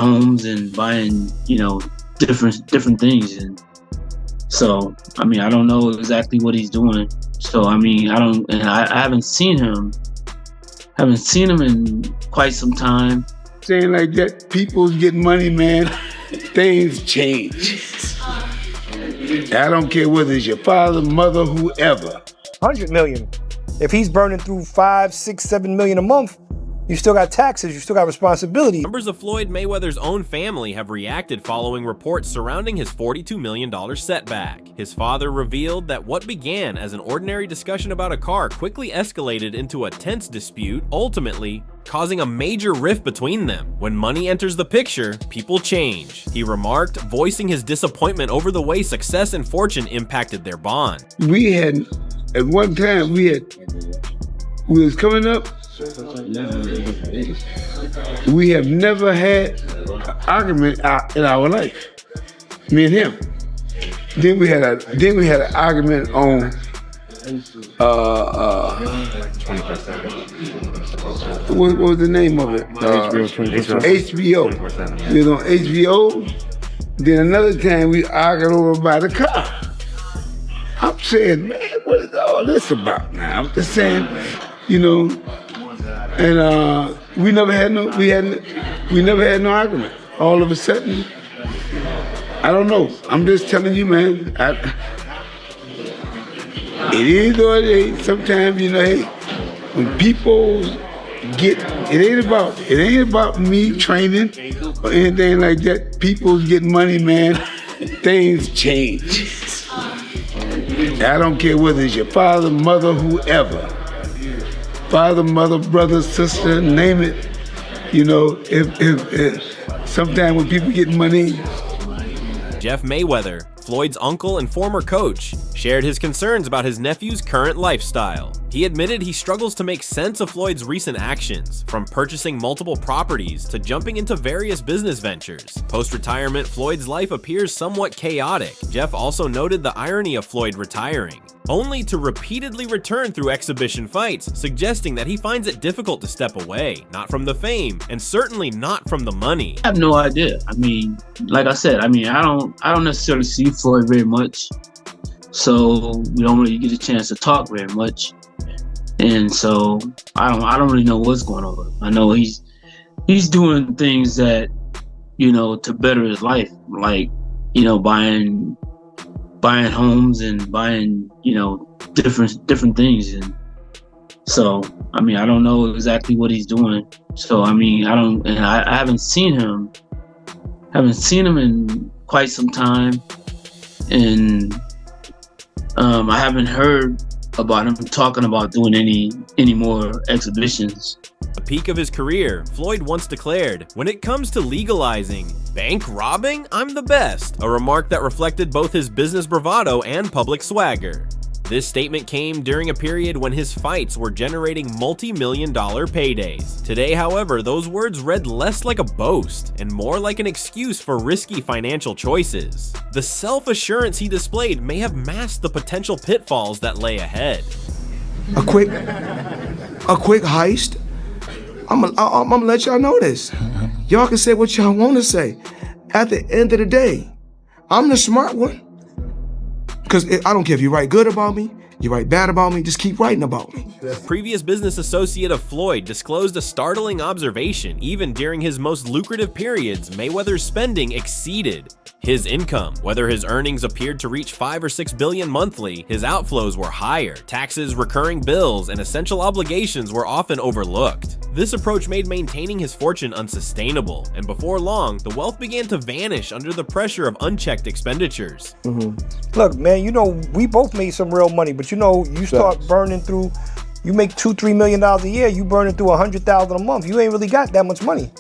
homes and buying, different things. And so, I mean, I don't know exactly what he's doing. So, I mean, I haven't seen him in quite some time. Saying like that, people's getting money, man. Things change. I don't care whether it's your father, mother, whoever. 100 million. If he's burning through 5, 6, 7 million a month, you still got taxes, you still got responsibility. Members of Floyd Mayweather's own family have reacted following reports surrounding his $42 million setback. His father revealed that what began as an ordinary discussion about a car quickly escalated into a tense dispute, ultimately causing a major rift between them. When money enters the picture, people change, he remarked, voicing his disappointment over the way success and fortune impacted their bond. At one time, we was coming up, we have never had an argument in our life, me and him. Then we had an argument on what was the name of it? HBO. We was on HBO. Then another time we argued over by the car. I'm saying, man, what is all this about now? I'm just saying, and we never had no argument. All of a sudden, I don't know. I'm just telling you, man. It is or it ain't. Sometimes, hey, when people it ain't about me training or anything like that. People's getting money, man. Things change. I don't care whether it's your father, mother, whoever. Father, mother, brother, sister, name it. If sometimes when people get money. Jeff Mayweather, Floyd's uncle and former coach, shared his concerns about his nephew's current lifestyle. He admitted he struggles to make sense of Floyd's recent actions, from purchasing multiple properties to jumping into various business ventures. Post-retirement, Floyd's life appears somewhat chaotic. Jeff also noted the irony of Floyd retiring, only to repeatedly return through exhibition fights, suggesting that he finds it difficult to step away, not from the fame, and certainly not from the money. I have no idea. I mean, like I said, I don't necessarily see Floyd very much, so we don't really get a chance to talk very much, and so I don't really know what's going on. I know he's doing things that to better his life, like buying homes and buying different things, and so I mean I don't know exactly what he's doing. So I mean I haven't seen him in quite some time, and I haven't heard about him talking about doing any more exhibitions. At the peak of his career, Floyd once declared, "When it comes to legalizing bank robbing, I'm the best," a remark that reflected both his business bravado and public swagger. This statement came during a period when his fights were generating multi-million-dollar paydays. Today, however, those words read less like a boast and more like an excuse for risky financial choices. The self-assurance he displayed may have masked the potential pitfalls that lay ahead. A quick heist. I'm gonna let y'all know this. Y'all can say what y'all want to say. At the end of the day, I'm the smart one. Because I don't care if you write good about me, you write bad about me, just keep writing about me. Previous business associate of Floyd disclosed a startling observation. Even during his most lucrative periods, Mayweather's spending exceeded his income. Whether his earnings appeared to reach $5 or $6 billion monthly, his outflows were higher. Taxes, recurring bills, and essential obligations were often overlooked. This approach made maintaining his fortune unsustainable, and before long, the wealth began to vanish under the pressure of unchecked expenditures. Look, man, we both made some real money, but you start burning through, you make $2-3 million a year, you burning through $100,000 a month. You ain't really got that much money.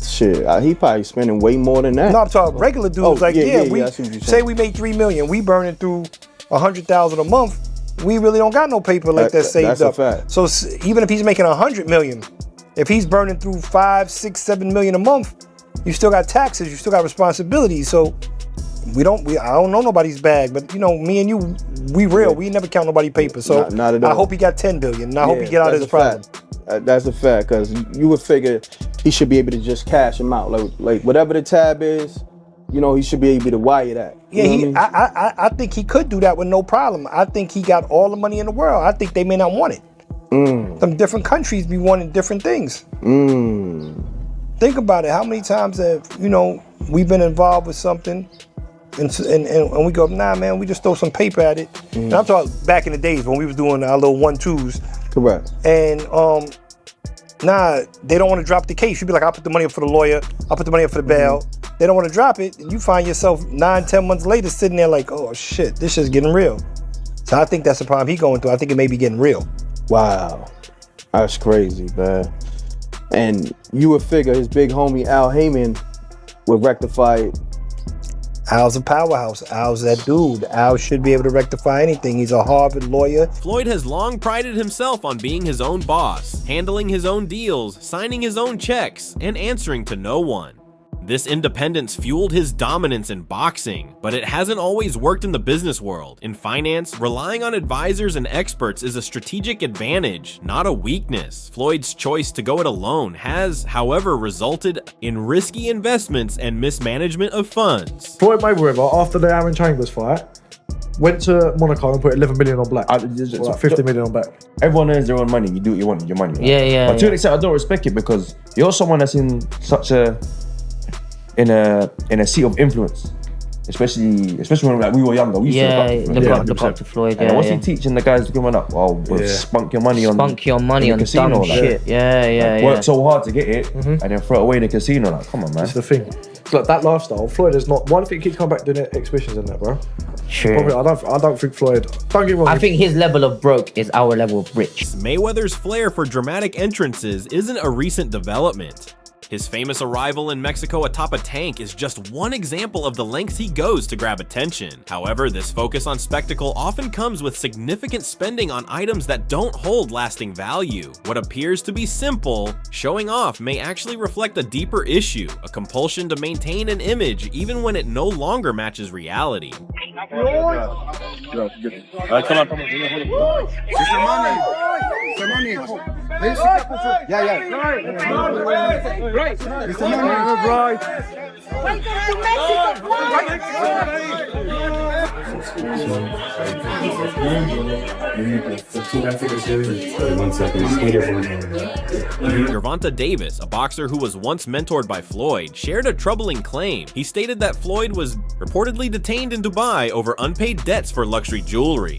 Shit, he probably spending way more than that. No, I'm talking regular dudes. I see what you're Say saying. we made $3 million, we burning through $100,000 a month. We really don't got no paper like that saved up. That's a fact. So even if he's making $100 million, if he's burning through 5, 6, 7 million a month, you still got taxes, you still got responsibilities. So I don't know nobody's bag, but me and you, we real. We never count nobody paper. So not at all. I hope he got $10 billion, and I hope he get out of his problem. That's a fact, because you would figure he should be able to just cash him out. Like whatever the tab is, you know, he should be able to wire that. Yeah, You know what I mean? I think he could do that with no problem. I think he got all the money in the world. I think they may not want it. Some different countries be wanting different things. Think about it. How many times have, you know, we've been involved with something and we go, nah, man, we just throw some paper at it. And I'm talking back in the days when we was doing our little 1-2s. Correct. And nah, they don't want to drop the case. You'd be like, I'll put the money up for the lawyer. I'll put the money up for the bail. They don't want to drop it. And you find yourself 9-10 months later sitting there like, oh shit, this is getting real. So I think that's the problem he going through. I think it may be getting real. Wow. That's crazy, man. And you would figure his big homie Al Heyman would rectify it. Al's a powerhouse. Al's that dude. Al should be able to rectify anything. He's a Harvard lawyer. Floyd has long prided himself on being his own boss, handling his own deals, signing his own checks, and answering to no one. This independence fueled his dominance in boxing, but it hasn't always worked in the business world. In finance, relying on advisors and experts is a strategic advantage, not a weakness. Floyd's choice to go it alone has, however, resulted in risky investments and mismanagement of funds. Floyd Mayweather, after the Aaron Chambers fight, went to Monaco and put 11 million on black. 50 million on black. Everyone earns their own money. You do what you want with your money. Right? Yeah. But to an extent, I don't respect it because you're someone that's in such a in a seat of influence, especially when like we were younger. We used to look up to Floyd. And what's he teaching the guys growing up? Oh, spunk your money on the casino, dumb shit. Work so hard to get it, and then throw it away in the casino. Like, come on, man. That's the thing. It's like that lifestyle. Floyd is not one thing. He keeps coming back doing exhibitions and that, bro. Sure. Probably, I don't think Floyd. Don't get me wrong. I think his level of broke is our level of rich. Mayweather's flair for dramatic entrances isn't a recent development. His famous arrival in Mexico atop a tank is just one example of the lengths he goes to grab attention. However, this focus on spectacle often comes with significant spending on items that don't hold lasting value. What appears to be simple, showing off, may actually reflect a deeper issue, a compulsion to maintain an image even when it no longer matches reality. Gervonta Davis, a boxer who was once mentored by Floyd, shared a troubling claim. He stated that Floyd was reportedly detained in Dubai over unpaid debts for luxury jewelry.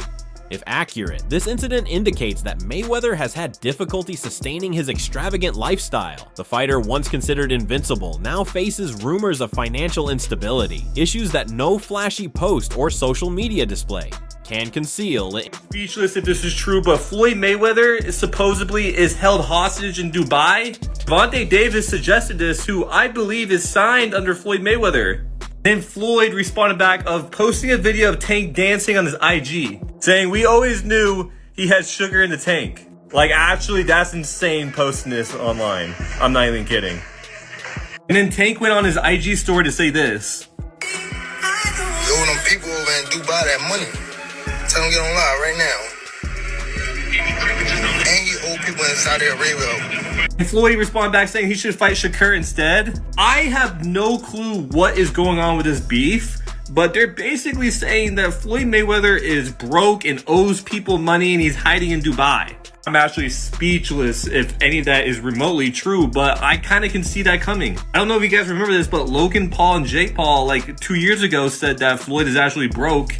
If accurate, this incident indicates that Mayweather has had difficulty sustaining his extravagant lifestyle. The fighter, once considered invincible, now faces rumors of financial instability, issues that no flashy post or social media display can conceal. Speechless if this is true, but Floyd Mayweather supposedly is held hostage in Dubai. Gervonta Davis suggested this, who I believe is signed under Floyd Mayweather. Then Floyd responded back of posting a video of Tank dancing on his IG, saying, "We always knew he had sugar in the tank." Like, actually, that's insane posting this online. I'm not even kidding. And then Tank went on his IG story to say this. You owe them people over in Dubai that money. Tell them get online right now. And you owe people in Saudi Arabia. And Floyd responded back saying he should fight Shakur instead. I have no clue what is going on with this beef, but they're basically saying that Floyd Mayweather is broke and owes people money and he's hiding in Dubai. I'm actually speechless if any of that is remotely true, but I kind of can see that coming. I don't know if you guys remember this, but Logan Paul and Jake Paul like 2 years ago said that Floyd is actually broke.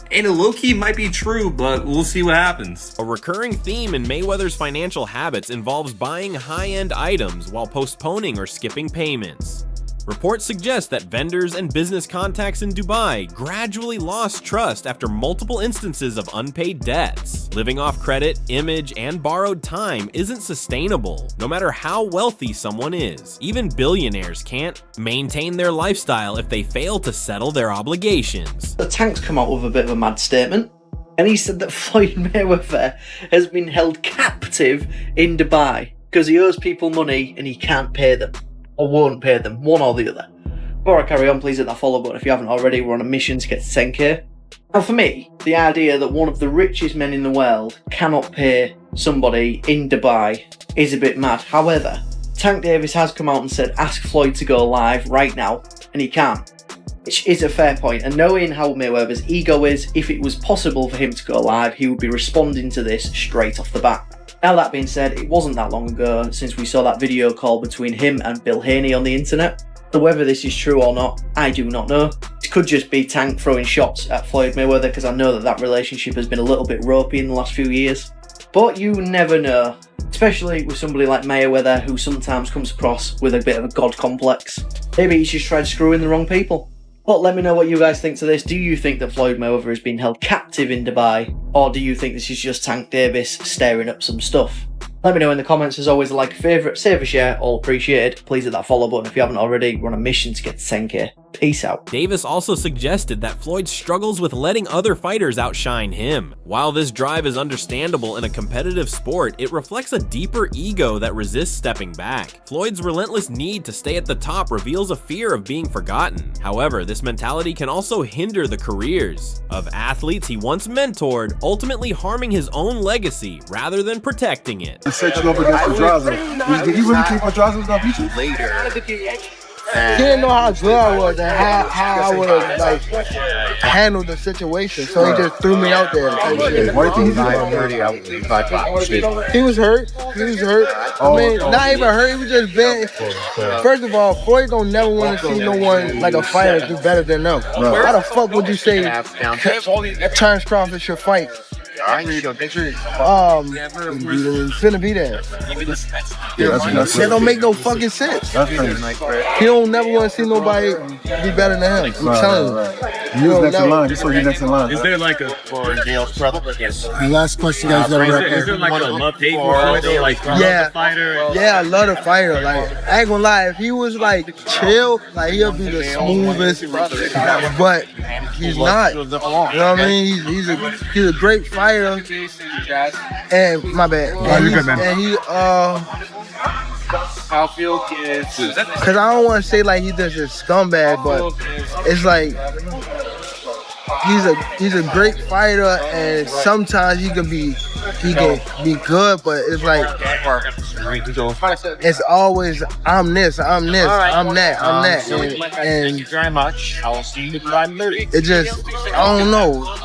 And it low-key might be true, but we'll see what happens. A recurring theme in Mayweather's financial habits involves buying high-end items while postponing or skipping payments. Reports suggest that vendors and business contacts in Dubai gradually lost trust after multiple instances of unpaid debts. Living off credit, image, and borrowed time isn't sustainable, no matter how wealthy someone is. Even billionaires can't maintain their lifestyle if they fail to settle their obligations. The Tank's come out with a bit of a mad statement, and he said that Floyd Mayweather has been held captive in Dubai because he owes people money and he can't pay them. Or won't pay them, one or the other. Before I carry on, please hit that follow button if you haven't already. We're on a mission to get to 10k. Now for me, the idea that one of the richest men in the world cannot pay somebody in Dubai is a bit mad. However, Tank Davis has come out and said, ask Floyd to go live right now, and he can't. Which is a fair point, and knowing how Mayweather's ego is, if it was possible for him to go live, he would be responding to this straight off the bat. Now that being said, it wasn't that long ago since we saw that video call between him and Bill Haney on the internet. So whether this is true or not, I do not know. It could just be Tank throwing shots at Floyd Mayweather, because I know that relationship has been a little bit ropey in the last few years. But you never know, especially with somebody like Mayweather, who sometimes comes across with a bit of a god complex. Maybe he's just tried screwing the wrong people. But let me know what you guys think to this. Do you think that Floyd Mayweather has been held captive in Dubai? Or do you think this is just Tank Davis stirring up some stuff? Let me know in the comments. As always, like, a favourite, save a share, all appreciated. Please hit that follow button if you haven't already. We're on a mission to get to 10k. Peace out. Davis also suggested that Floyd struggles with letting other fighters outshine him. While this drive is understandable in a competitive sport, it reflects a deeper ego that resists stepping back. Floyd's relentless need to stay at the top reveals a fear of being forgotten. However, this mentality can also hinder the careers of athletes he once mentored, ultimately harming his own legacy rather than protecting it. Set you up against Pedraza. Did you really think Pedraza was gonna beat you? Later. He didn't know how good I was and how I would like handle the situation, so he just threw me out there. He was hurt. I mean, not even hurt. He was just bent. First of all, Floyd don't never want to see no one like a fighter do better than them. How the fuck would you say Terrence Crawford should fight? Finna be there. That don't make no fucking sense. He don't never want to see nobody be better than him. I'm telling you. You next in line. Just so you next in line. Is there like a for Dale's brother? Yes. And last question, guys. Is there like a love hate for Floyd though? Like yeah, the fighter? Yeah, I love the fighter. Like I ain't gonna lie, if he was like chill, like he'll be the smoothest. But he's not. You know what I mean? He's a great fighter. And my bad. And he Outfield kids. Cause I don't want to say like he's just a scumbag, but it's like he's a great fighter, and sometimes he can be good, but it's like it's always I'm this, I'm that, and thank you very much. I will see you at 5:30. It just I don't know.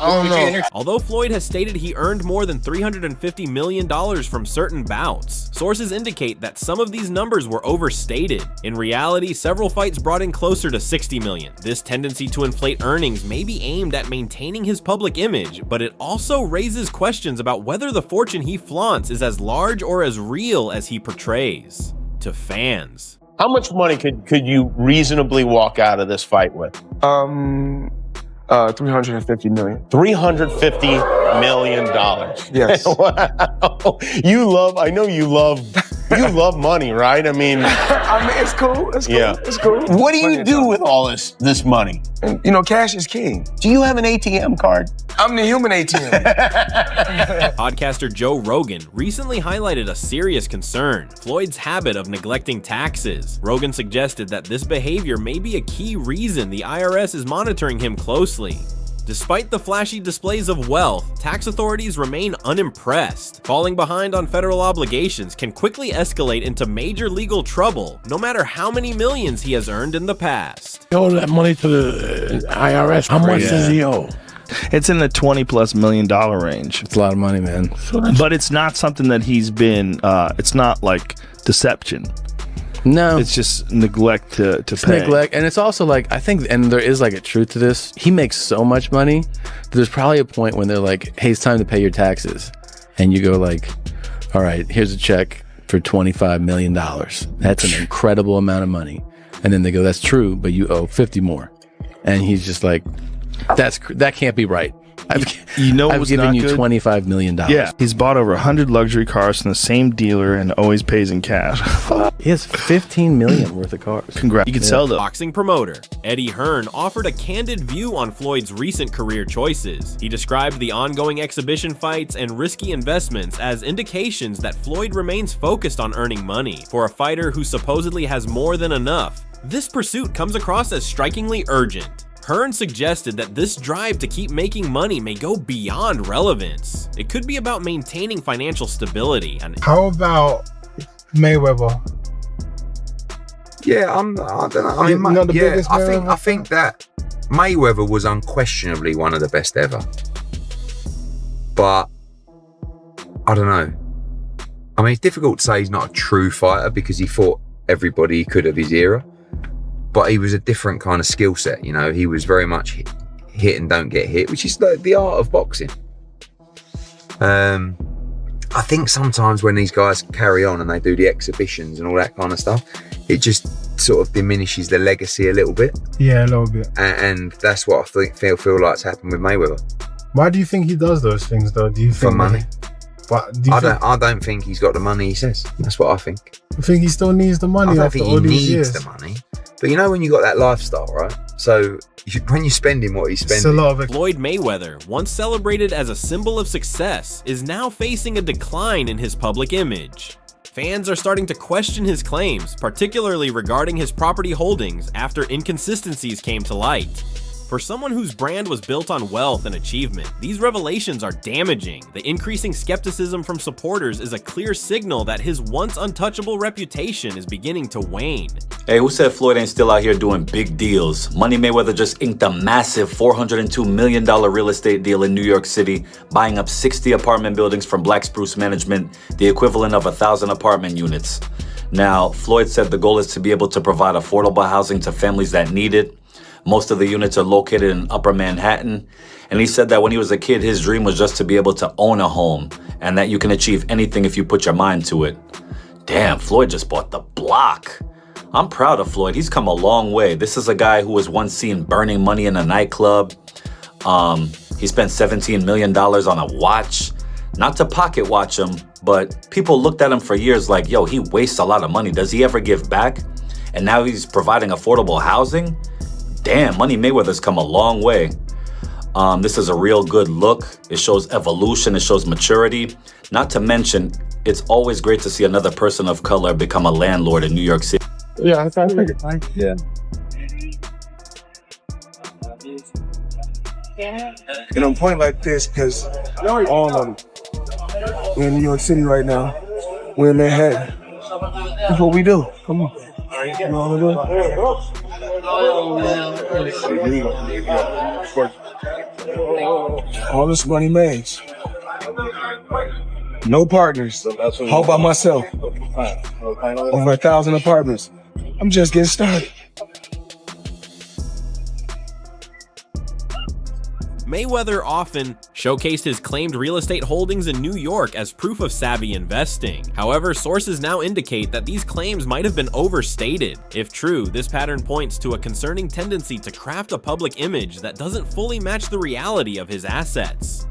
Although Floyd has stated he earned more than $350 million from certain bouts, sources indicate that some of these numbers were overstated. In reality, several fights brought in closer to $60 million. This tendency to inflate earnings may be aimed at maintaining his public image, but it also raises questions about whether the fortune he flaunts is as large or as real as he portrays to fans. How much money could you reasonably walk out of this fight with? 350 million. $350 million. Yes. Wow. I know you love money, right? I mean, it's cool. Yeah. It's cool. What do you do with all this money? And, cash is king. Do you have an ATM card? I'm the human ATM. Podcaster Joe Rogan recently highlighted a serious concern: Floyd's habit of neglecting taxes. Rogan suggested that this behavior may be a key reason the IRS is monitoring him closely. Despite the flashy displays of wealth, tax authorities remain unimpressed. Falling behind on federal obligations can quickly escalate into major legal trouble, no matter how many millions he has earned in the past. He owed that money to the IRS. How much does he owe? It's in the $20+ million range. It's a lot of money, man. But it's not something that he's been, it's not like deception. No. It's just neglect to pay. Neglect. And it's also like, I think, and there is like a truth to this, he makes so much money that there's probably a point when they're like, hey, it's time to pay your taxes. And you go like, all right, here's a check for $25 million. That's an incredible amount of money. And then they go, that's true, but you owe 50 more. And he's just like, that can't be right. I've given you $25 million. Yeah, he's bought over 100 luxury cars from the same dealer and always pays in cash. He has $15 million worth of cars. Congrats. You could sell them. Boxing promoter Eddie Hearn offered a candid view on Floyd's recent career choices. He described the ongoing exhibition fights and risky investments as indications that Floyd remains focused on earning money. For a fighter who supposedly has more than enough, this pursuit comes across as strikingly urgent. Hearn suggested that this drive to keep making money may go beyond relevance. It could be about maintaining financial stability. How about Mayweather Yeah, I don't know. I mean, Not the yeah, biggest I think that Mayweather was unquestionably one of the best ever. But I don't know. I mean, it's difficult to say he's not a true fighter because he fought everybody he could of his era. But he was a different kind of skill set, you know. He was very much hit and don't get hit, which is the art of boxing. I think sometimes when these guys carry on and they do the exhibitions and all that kind of stuff, it just sort of diminishes the legacy a little bit. Yeah, a little bit. And that's what I feel like's happened with Mayweather. Why do you think he does those things, though? Do you think For money. But I don't think he's got the money he says. That's what I think. I think he still needs the money. I don't after think all he these needs years. the money. But you know when you got that lifestyle, right? So when you're spending what he's spending. It's a lot of it. Floyd Mayweather, once celebrated as a symbol of success, is now facing a decline in his public image. Fans are starting to question his claims, particularly regarding his property holdings after inconsistencies came to light. For someone whose brand was built on wealth and achievement, these revelations are damaging. The increasing skepticism from supporters is a clear signal that his once untouchable reputation is beginning to wane. Hey, who said Floyd ain't still out here doing big deals? Money Mayweather just inked a massive $402 million real estate deal in New York City, buying up 60 apartment buildings from Black Spruce Management, the equivalent of 1,000 apartment units. Now, Floyd said the goal is to be able to provide affordable housing to families that need it. Most of the units are located in Upper Manhattan. And he said that when he was a kid, his dream was just to be able to own a home and that you can achieve anything if you put your mind to it. Damn, Floyd just bought the block. I'm proud of Floyd. He's come a long way. This is a guy who was once seen burning money in a nightclub. He spent $17 million on a watch. Not to pocket watch him, but people looked at him for years like, yo, he wastes a lot of money. Does he ever give back? And now he's providing affordable housing? Damn, Money Mayweather's come a long way. This is a real good look. It shows evolution, it shows maturity. Not to mention, it's always great to see another person of color become a landlord in New York City. Yeah, I think it's fine. Yeah. And I'm pointing like this because all of them, we're in New York City right now. We're in Manhattan. That's what we do. Come on. You know what I'm doing? All this money made. No partners. All by myself. Over 1,000 apartments. I'm just getting started. Mayweather often showcased his claimed real estate holdings in New York as proof of savvy investing. However, sources now indicate that these claims might have been overstated. If true, this pattern points to a concerning tendency to craft a public image that doesn't fully match the reality of his assets.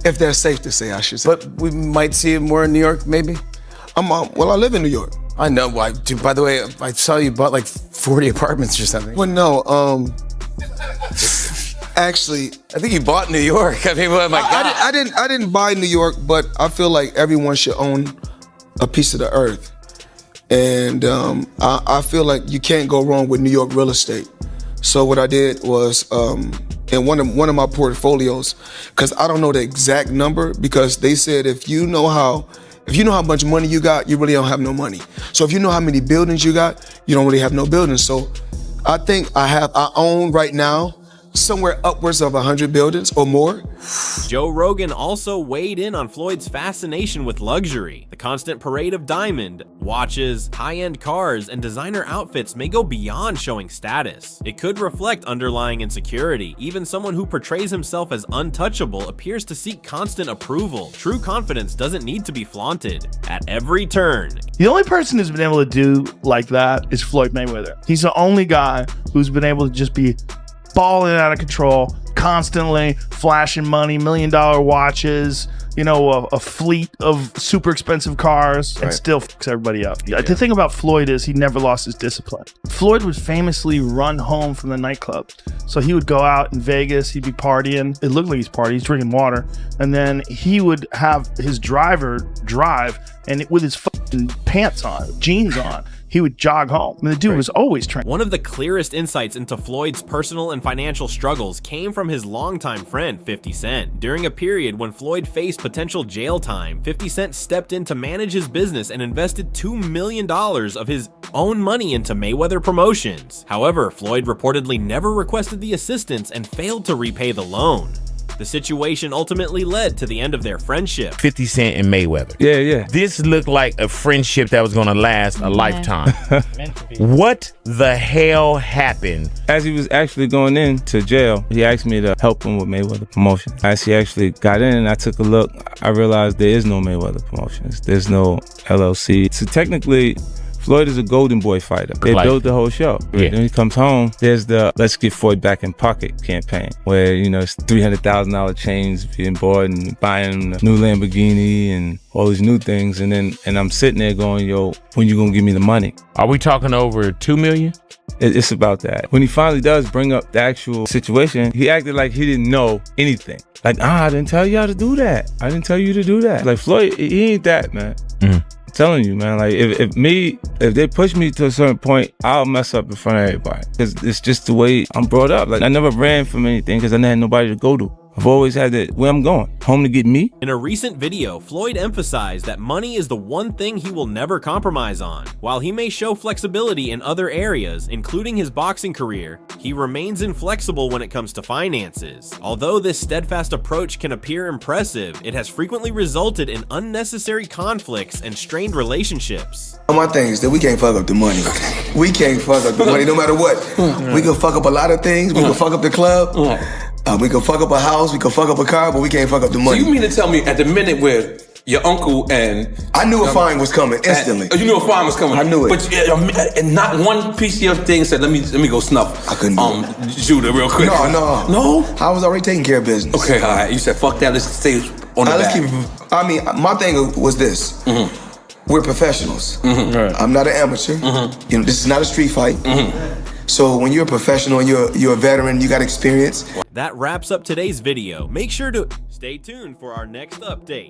If they're safe to say, I should say. But we might see it more in New York, maybe? Well, I live in New York. I know. By the way, I saw you bought like 40 apartments or something. Well, no, actually, I think you bought New York. I mean, oh my God. I didn't buy New York, but I feel like everyone should own a piece of the earth. And I feel like you can't go wrong with New York real estate. So what I did was, in one of my portfolios, because I don't know the exact number, because they said if you know how much money you got, you really don't have no money. So if you know how many buildings you got, you don't really have no buildings. So I think I own right now somewhere upwards of 100 buildings or more. Joe Rogan also weighed in on Floyd's fascination with luxury. The constant parade of diamond, watches, high-end cars, and designer outfits may go beyond showing status. It could reflect underlying insecurity. Even someone who portrays himself as untouchable appears to seek constant approval. True confidence doesn't need to be flaunted at every turn. The only person who's been able to do like that is Floyd Mayweather. He's the only guy who's been able to just be balling out of control, constantly flashing money, $1 million watches, a fleet of super expensive cars, and still fucks everybody up. Yeah. The thing about Floyd is he never lost his discipline. Floyd would famously run home from the nightclub. So he would go out in Vegas, he'd be partying. It looked like he's partying, he's drinking water. And then he would have his driver drive, and with his fucking pants on, jeans on, he would jog home. I mean, the dude was always training. One of the clearest insights into Floyd's personal and financial struggles came from his longtime friend 50 Cent. During a period when Floyd faced potential jail time, 50 Cent stepped in to manage his business and invested $2 million of his own money into Mayweather Promotions. However, Floyd reportedly never requested the assistance and failed to repay the loan. The situation ultimately led to the end of their friendship. 50 Cent and Mayweather. Yeah. This looked like a friendship that was gonna last a lifetime. What the hell happened? As he was actually going into jail, he asked me to help him with Mayweather Promotions. As he actually got in and I took a look, I realized there is no Mayweather Promotions. There's no LLC. So technically, Floyd is a golden boy fighter. They built the whole show. Yeah. When he comes home, there's the Let's Get Floyd Back in Pocket campaign, where, you know, it's $300,000 chains being bought and buying a new Lamborghini and all these new things. And I'm sitting there going, yo, when you gonna give me the money? Are we talking over $2 million? It's about that. When he finally does bring up the actual situation, he acted like he didn't know anything. Like, I didn't tell y'all to do that. I didn't tell you to do that. Like, Floyd, he ain't that, man. I'm telling you, man, like if they push me to a certain point, I'll mess up in front of everybody. Cause it's just the way I'm brought up. Like I never ran from anything because I never had nobody to go to. I've always had that, where I'm going, home to get me. In a recent video, Floyd emphasized that money is the one thing he will never compromise on. While he may show flexibility in other areas, including his boxing career, he remains inflexible when it comes to finances. Although this steadfast approach can appear impressive, it has frequently resulted in unnecessary conflicts and strained relationships. My thing is that we can't fuck up the money. We can't fuck up the money no matter what. We can fuck up a lot of things. We can fuck up the club. We can fuck up a house. We can fuck up a car, but we can't fuck up the money. So you mean to tell me at the minute where your uncle and... I knew a fine was coming instantly. You knew a fine was coming? I knew it. But and not one piece of your thing said, let me go snuff Judah real quick. No? I was already taking care of business. Okay, all right. You said, fuck that, let's stay on the back. Let's keep it, I mean, my thing was this. We're professionals. I'm not an amateur. You know, this is not a street fight. So when you're a professional and you're a veteran, you got experience. That wraps up today's video. Make sure to stay tuned for our next update.